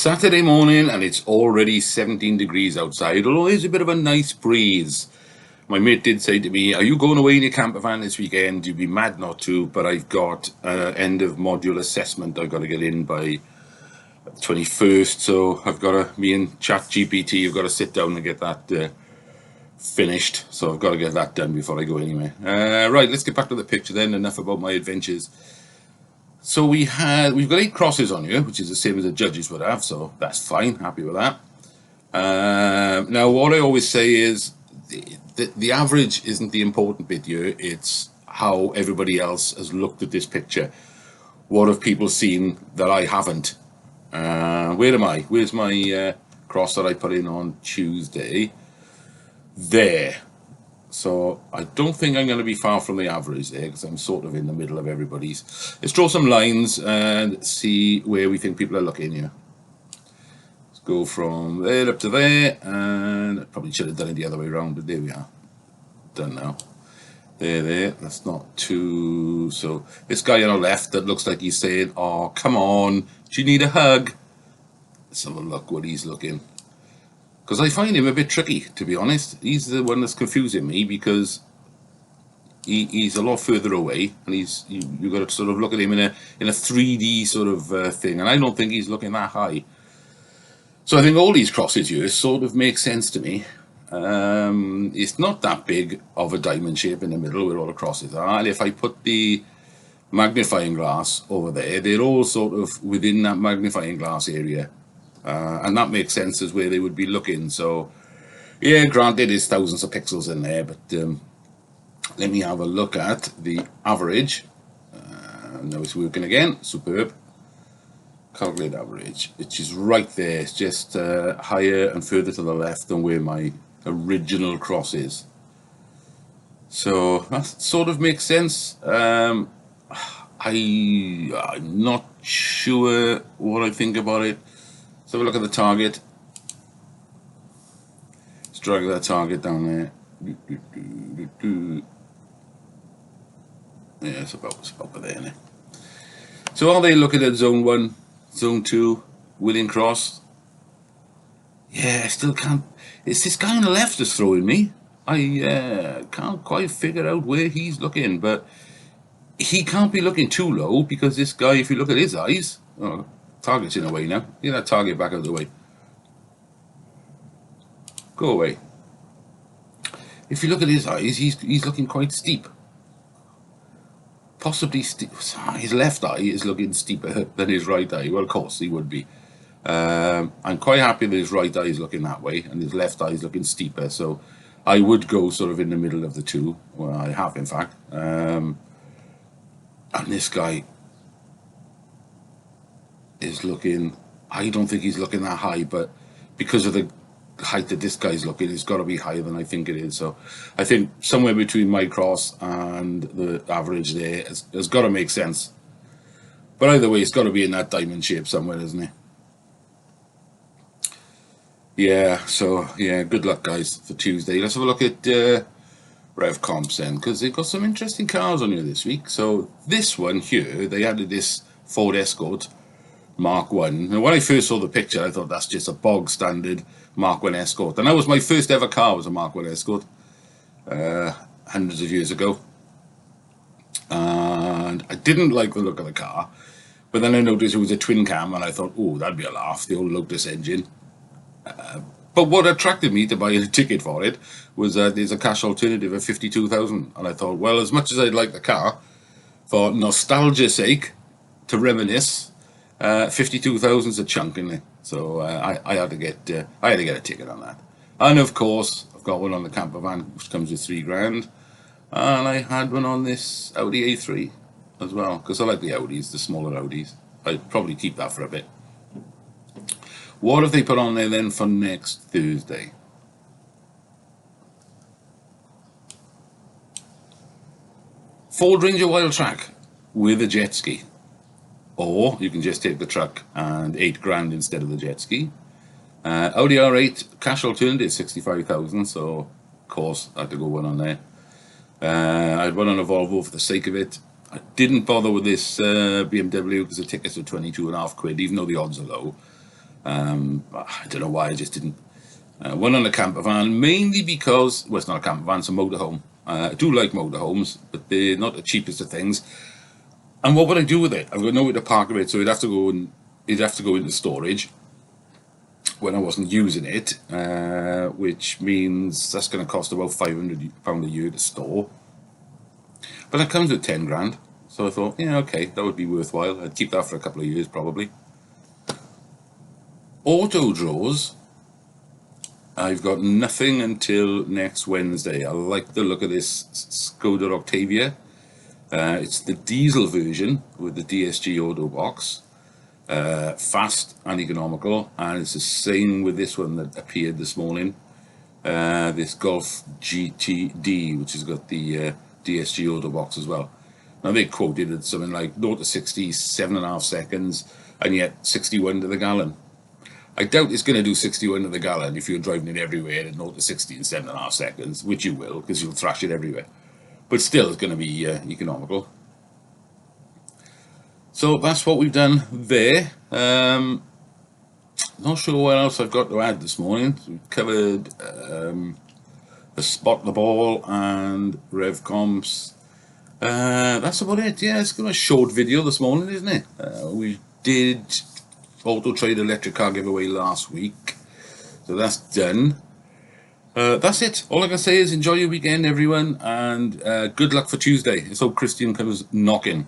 Saturday morning and it's already 17 degrees outside, although there's a bit of a nice breeze. My mate did say to me, are you going away in your camper van this weekend? You'd be mad not to, but I've got end of module assessment I've got to get in by the 21st, so I've got to, me and ChatGPT, have got to sit down and get that finished, so I've got to get that done before I go anyway. Right, let's get back to the picture then, enough about my adventures. So we've got 8 crosses on here, which is the same as the judges would have, so that's fine, happy with that. Now, what I always say is the average isn't the important bit here, it's how everybody else has looked at this picture. What have people seen that I haven't? Where am I? Where's my cross that I put in on Tuesday? There. So I don't think I'm going to be far from the average there, because I'm sort of in the middle of everybody's. Let's draw some lines and see where we think people are looking here. Let's go from there up to there, and I probably should have done it the other way around, but there we are. Done now. There, that's not too... So this guy on the left that looks like he's saying, oh, come on, do you need a hug? Let's have a look what he's looking. Because I find him a bit tricky, to be honest. He's the one that's confusing me, because he's a lot further away, and you've got to sort of look at him in a 3D sort of thing, and I don't think he's looking that high. So I think all these crosses here sort of make sense to me. It's not that big of a diamond shape in the middle where all the crosses are, and if I put the magnifying glass over there, they're all sort of within that magnifying glass area. And that makes sense as where they would be looking. So yeah, granted there's thousands of pixels in there, but let me have a look at the average. Now it's working again, superb. Calculate average, which is right there. It's just higher and further to the left than where my original cross is. So that sort of makes sense. I'm not sure what I think about it. Let's have a look at the target. Let's drag that target down there. Yeah, it's about there now. So are they looking at zone 1, zone 2, Willing Cross? Yeah, I still can't. It's this guy on the left that's throwing me. I can't quite figure out where he's looking, but he can't be looking too low, because this guy, if you look at his eyes, oh, target's in the way now. Get that target back out of the way. Go away. If you look at his eyes, he's looking quite steep. Possibly steep. His left eye is looking steeper than his right eye. Well, of course he would be. I'm quite happy that his right eye is looking that way and his left eye is looking steeper. So I would go sort of in the middle of the two. Well, I have in fact. And this guy is looking, I don't think he's looking that high, but because of the height that this guy's looking, it's got to be higher than I think it is. So I think somewhere between my cross and the average there has got to make sense. But either way, it's got to be in that diamond shape somewhere, isn't it? Yeah, so yeah, good luck guys for Tuesday. Let's have a look at Revcomps then, because they've got some interesting cars on here this week. So this one here, they added this Ford Escort Mark 1. And when I first saw the picture, I thought that's just a bog standard Mark 1 Escort. And that was my first ever car, was a Mark 1 Escort, hundreds of years ago. And I didn't like the look of the car, but then I noticed it was a twin cam, and I thought, oh, that'd be a laugh, the old Lotus engine. But what attracted me to buy a ticket for it was that there's a cash alternative of 52,000, and I thought, well, as much as I'd like the car, for nostalgia's sake, to reminisce, 52,000 is a chunk in it, so I had to get a ticket on that. And of course, I've got one on the camper van, which comes with £3,000, and I had one on this Audi A3 as well, because I like the Audis, the smaller Audis. I'd probably keep that for a bit. What have they put on there then for next Thursday? Ford Ranger Wild Track with a jet ski. Or you can just take the truck and £8,000 instead of the jet ski. Audi R8 cash alternative 65,000, so of course I had to go one on there. I had one on a Volvo for the sake of it. I didn't bother with this BMW because the tickets were £22.5, even though the odds are low. I don't know why I just didn't. One on a camper van, mainly because, well, it's not a camper van, it's a motorhome. I do like motorhomes, but they're not the cheapest of things. And what would I do with it? I've got nowhere to park it, so it'd have to go into storage when I wasn't using it, which means that's going to cost about £500 a year to store. But it comes with 10 grand, so I thought, yeah, okay, that would be worthwhile. I'd keep that for a couple of years probably. Auto drawers, I've got nothing until next Wednesday. I like the look of this Skoda Octavia. It's the diesel version with the DSG auto box. Fast and economical, and it's the same with this one that appeared this morning. This Golf GTD, which has got the DSG auto box as well. Now they quoted at something like 0 to 60, 7.5 seconds, and yet 61 to the gallon. I doubt it's going to do 61 to the gallon if you're driving it everywhere at 0 to 60 in 7.5 seconds, which you will, because you'll thrash it everywhere. But still, it's going to be economical. So that's what we've done there. Not sure what else I've got to add this morning. So we've covered the Spot the Ball and Revcomps. That's about it. Yeah, it's got a short video this morning, isn't it? We did Auto Trade electric car giveaway last week, so that's done. That's it. All I can say is enjoy your weekend, everyone, and good luck for Tuesday. Let's hope Christian comes knocking.